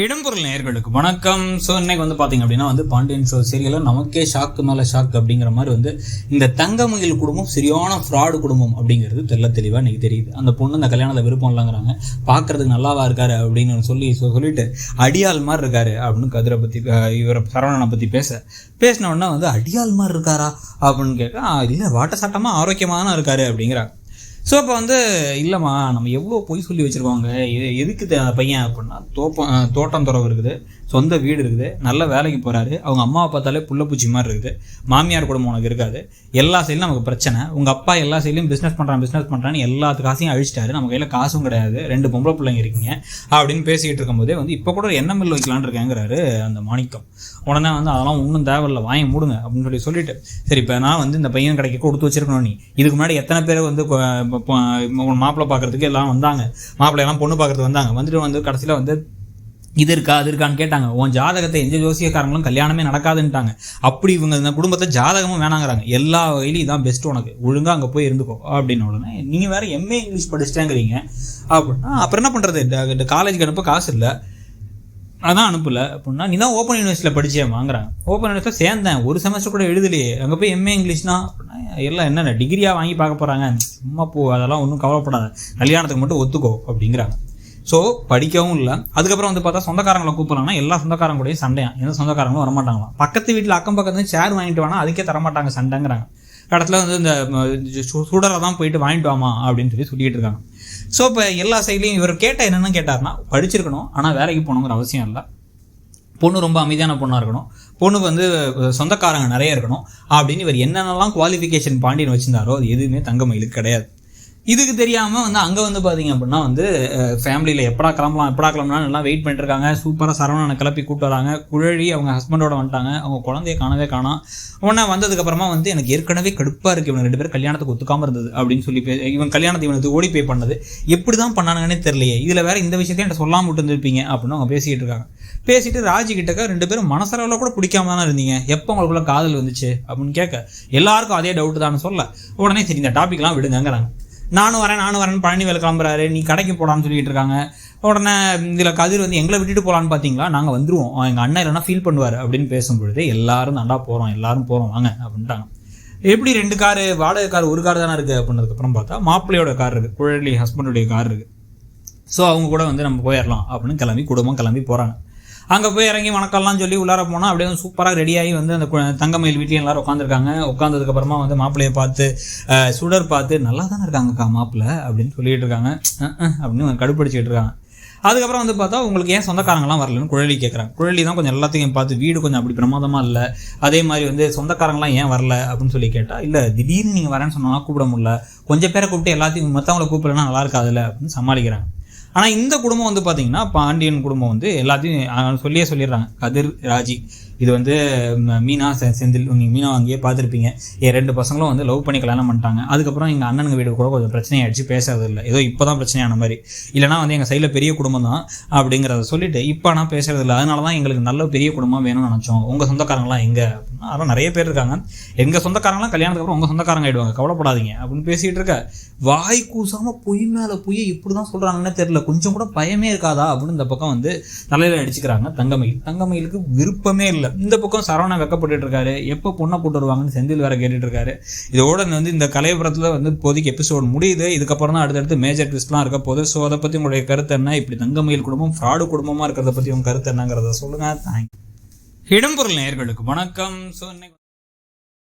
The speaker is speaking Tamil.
இடம்பொருள் நேயர்களுக்கு வணக்கம். ஸோ இன்னைக்கு வந்து பார்த்தீங்க அப்படின்னா பாண்டியன் ஷோ சீரியலில் நமக்கே ஷாக்கு மேலே ஷாக் அப்படிங்கிற மாதிரி இந்த தங்கமயில் குடும்பம் சரியான ஃப்ராடு குடும்பம் அப்படிங்கிறது தெளிவாக இன்னைக்கு தெரியுது. அந்த பொண்ணு இந்த கல்யாணத்தில் விருப்பம் இல்லைங்கிறாங்க, பார்க்கறதுக்கு நல்லாவா இருக்காரு அப்படின்னு சொல்லிட்டு அடியாள் மாதிரி இருக்காரு அப்படின்னு கதிரை பற்றி இவரை சரவணனை பற்றி பேசின உடனே அடியாள் மாதிரி இருக்காரா அப்படின்னு கேட்க, இல்லை வாட்ட சாட்டமாக ஆரோக்கியமாக தான் இருக்காரு அப்படிங்கிறாங்க. ஸோ அப்போ இல்லைம்மா நம்ம எவ்வளோ பொய் சொல்லி வச்சுருக்கோங்க, எதுக்கு பையன் அப்படின்னா தோட்டம் துறவு இருக்குது, சொந்த வீடு இருக்குது, நல்ல வேலைக்கு போகிறாரு, அவங்க அம்மாவை பார்த்தாலே புள்ளப்பூச்சி மாதிரி இருக்குது, மாமியார் குடும்பம் உனக்கு இருக்காது, எல்லா சைட்லையும் நமக்கு பிரச்சனை, உங்கள் அப்பா எல்லா சைட்லையும் பிஸ்னஸ் பண்ணுறான்னு எல்லாத்து காசையும் அழிச்சிட்டாரு, நம்ம கையில் காசும் கிடையாது, 2 பொம்பளை பிள்ளைங்க இருக்கீங்க அப்படின்னு பேசிக்கிட்டு இருக்கும்போதே இப்போ கூட ஒரு எண்ணெய் மில் வைக்கலான்னு இருக்கேங்கிறாரு அந்த மாணிக்கம். உடனே அதெல்லாம் ஒன்றும் தேவையில்லை, வாங்கி மூடுங்க அப்படின்னு சொல்லிட்டு, சரி இப்போ நான் இந்த பையன் கடைக்கு கொடுத்து வச்சிருக்கணும், நீ இதுக்கு முன்னாடி எத்தனை பேர் மாப்பிள்ளை பார்க்கறதுக்கு எல்லாம் வந்தாங்க, மாப்பிள்ளையெல்லாம் பொண்ணு பார்க்கறதுக்கு வந்துட்டு கடைசியில் இது இருக்கா அது இருக்கான்னு கேட்டாங்க. உன் ஜாதகத்தை எந்த ஜோசியக்காரங்களும் கல்யாணமே நடக்காதுன்ட்டாங்க. அப்படி இவங்க இந்த குடும்பத்தை ஜாதகமும் வேணாங்கிறாங்க, எல்லா வகையிலும் இதான் பெஸ்ட், உனக்கு ஒழுங்காக அங்கே போய் இருந்துக்கோ அப்படின்னு. உடனே நீங்கள் வேறு எம்ஏ இங்கிலீஷ் படிச்சிட்டேங்கிறீங்க அப்படின்னா அப்புறம் என்ன பண்ணுறது, காலேஜுக்கு அனுப்ப காசு இல்லை, அதான் அனுப்பல அப்படின்னா, நீ தான் ஓப்பன் யூனிவர்சிட்டியில் படித்தேன் வாங்குறாங்க, ஓப்பன் யூனிவர்சிட்டியில் சேர்ந்தேன், ஒரு செமஸ்டர் கூட எழுதலையே, அங்கே போய் எம்ஏ இங்கிலீஷ்னா அப்படின்னா எல்லாம் என்னென்ன டிகிரியாக வாங்கி பார்க்க போகிறாங்க, சும்மா போ அதெல்லாம் ஒன்றும் கவலைப்படாத, கல்யாணத்துக்கு மட்டும் ஒத்துக்கோ அப்படிங்கிறாங்க. ஸோ படிக்கவும் இல்லை. அதுக்கப்புறம் பார்த்தா சொந்தக்காரங்களை கூப்பிட்றாங்கன்னா எல்லா சொந்தக்காரங்க கூடயும் சண்டையா, எந்த சொந்தக்காரங்களும் வரமாட்டாங்களாம். பக்கத்து வீட்டில் அக்கம் பக்கத்து சேர் வாங்கிட்டு வானா அதுக்கே தரமாட்டாங்க, சண்டைங்கிறாங்க. இடத்துல இந்த சுடரை தான் போயிட்டு வாங்கிட்டு வாமா அப்படின்னு சொல்லிட்டு இருக்காங்க. ஸோ இப்போ எல்லா சைட்லையும் இவர் கேட்டால் என்னென்னு கேட்டார்னா, படிச்சிருக்கணும் ஆனால் வேலைக்கு போகணுங்கிற அவசியம் இல்லை, பொண்ணு ரொம்ப அமைதியான பொண்ணாக இருக்கணும், பொண்ணுக்கு சொந்தக்காரங்க நிறைய இருக்கணும் அப்படின்னு இவர் என்னென்னலாம் குவாலிஃபிகேஷன் பாண்டியன் வச்சுருந்தாரோ அது எதுவுமே தங்கமயிலுக்கு கிடையாது. இதுக்கு தெரியாமல் அங்கே பார்த்தீங்க அப்படின்னா ஃபேமிலியில் எப்படா கிளம்பலாம்னு எல்லாம் வெயிட் பண்ணிட்டுருக்காங்க. சூப்பராக சரவணனை கிளப்பி கூப்பிட்டு வராங்க. குழலி அவங்க ஹஸ்பண்டோட வந்துட்டாங்க, அவங்க குழந்தைய காணவே காணோம். உடனே வந்ததுக்கப்புறமா எனக்கு ஏற்கனவே கடுப்பாக இருக்குது, இவங்க 2 பேரும் கல்யாணத்துக்கு ஒத்துக்காமல் இருந்தது அப்படின்னு சொல்லி இவன் கல்யாணத்தை இவனுக்கு ஓடி பே பண்ணது எப்படி தான் பண்ணானுங்கன்னே தெரியலையே, இதில் வேறு இந்த விஷயத்தையும் என்கிட்ட சொல்லாமல் விட்டுருந்துருப்பீங்க அப்படின்னு அவங்க பேசிக்கிட்டு இருக்காங்க. பேசிட்டு ராஜி கிட்டக்க 2 பேரும் மனசளவில் கூட பிடிக்காம தானே இருந்தீங்க, எப்போ உங்களுக்குள்ள காதல் வந்துச்சு அப்படின்னு கேட்க, எல்லாருக்கும் அதே டவுட்டு தான் சொல்ல. உடனே சரி இந்த டாபிக்லாம் விடுங்கிறாங்க. நானும் வரேன் பழனி வேலை கிளம்புறாரு, நீ கடைக்கு போடான்னு சொல்லிட்டு இருக்காங்க. உடனே இதில் கதிர் எங்களை விட்டுட்டு போகலான்னு பார்த்தீங்களா, நாங்கள் வந்துடுவோம், எங்கள் அண்ணன் இல்லைன்னா ஃபீல் பண்ணுவார் அப்படின்னு பேசும்பொழுது எல்லாரும் தாண்டா போகிறோம், எல்லாரும் போகிறோம் வாங்க அப்படின்ட்டாங்க. எப்படி 2 காரு, வாடகை கார் 1 கார் தானே இருக்குது அப்படின்னதுக்கப்புறம் பார்த்தா மாப்பிள்ளையோட கார் இருக்குது, குழலி ஹஸ்பண்டுடைய கார் இருக்குது. ஸோ அவங்க கூட நம்ம போயிடலாம் அப்படின்னு குடும்பம் கிளம்பி போகிறாங்க. அங்கே போய் இறங்கி வணக்கம்லாம் சொல்லி உள்ளார போனால் அப்படியே சூப்பராக ரெடியாகி அந்த தங்கமயில் வீட்லேயும் எல்லோரும் உட்காந்துருக்காங்க. உட்காந்ததுக்கப்புறமா மாப்பிள்ளையை பார்த்து சுடர் பார்த்து நல்லா தானே இருக்காங்கக்கா மாப்பிள்ளை அப்படின்னு சொல்லிட்டு இருக்காங்க, அப்படின்னு கடுப்படிச்சிட்டு இருக்காங்க. அதுக்கப்புறம் பார்த்தா உங்களுக்கு ஏன் சொந்தக்காரங்களாம் வரலன்னு குழலி கேட்குறாங்க. குழலி தான் கொஞ்சம் எல்லாத்தையும் பார்த்து வீடு கொஞ்சம் அப்படி பிரமாதமாக இல்லை, அதே மாதிரி சொந்தக்காரங்களாம் ஏன் வரல அப்படின்னு சொல்லி கேட்டால், இல்லை திடீர்னு நீங்கள் வரேன்னு சொன்னால் கூப்பிட முடியல, கொஞ்சம் பேரை கூப்பிட்டு எல்லாத்தையும் மற்றவங்களை கூப்பிடலன்னா நல்லா இருக்காதுல்ல அப்படின்னு சமாளிக்கிறாங்க. ஆனால் இந்த குடும்பம் பார்த்தீங்கன்னா பாண்டியன் குடும்பம் எல்லாத்தையும் சொல்லிடுறாங்க. கதிர் ராஜி இது மீனா செந்தில், நீங்கள் மீனா அங்கேயே பார்த்துருப்பீங்க, 2 பசங்களும் லவ் பண்ணி கல்யாணம் பண்ணிட்டாங்க. அதுக்கப்புறம் எங்கள் அண்ணனுங்க வீடு கூட கொஞ்சம் பிரச்சனையாகிடுச்சு, பேசுறது இல்லை, ஏதோ இப்போ தான் பிரச்சனையான மாதிரி, இல்லைனா எங்கள் சைடில் பெரிய குடும்பம் தான் அப்படிங்கிறத சொல்லிட்டு இப்போ நான் பேசுறது இல்லை, அதனால தான் எங்களுக்கு நல்ல பெரிய குடும்பம் வேணும்னு நினச்சோம், உங்கள் சொந்தக்காரங்களாம் எங்கே அப்படின்னா, அதெல்லாம் நிறைய பேர் இருக்காங்க, எங்கள் சொந்தக்காரங்களாம் கல்யாணத்துக்கு அப்புறம் உங்கள் சொந்தக்காரங்க ஆகிடுவாங்க, கவலைப்படாதீங்க அப்படின்னு பேசிகிட்டு இருக்க. வாய் கூசாமல் பொய் மேலே பொய் இப்படி தான் சொல்கிறாங்கன்னே தெரியல, கொஞ்சம் கூட பயமே இருக்காதா அப்படின்னு இந்த பக்கம் தலையில் அடிச்சுக்கிறாங்க தங்கமயில். தங்கமயிலுக்கு விருப்பமே இல்லை. இந்த பக்கம் சரவணன் வெக்கப்பட்டு இருக்காரு, எப்போ பொண்ணை போட்டு வருவாங்கன்னு செந்தில் வேற கேட்டுட்டு இருக்காரு. இதோட இந்த கலையபுரத்தில் இப்போதைக்கு எபிசோடு முடியுது. இதுக்கப்புறம் தான் அடுத்தடுத்து மேஜர் ட்விஸ்ட்லாம் இருக்க போகுது. ஸோ அதை பற்றி உங்களுடைய கருத்து என்ன, இப்படி தங்கமயில் குடும்பம் ஃப்ராடு குடும்பமாக இருக்கிறத பற்றி உங்கள் கருத்து என்னங்கிறத சொல்லுங்கள். தேங்க்யூ. இடம்பொருள் நேயர்களுக்கு வணக்கம். ஸோ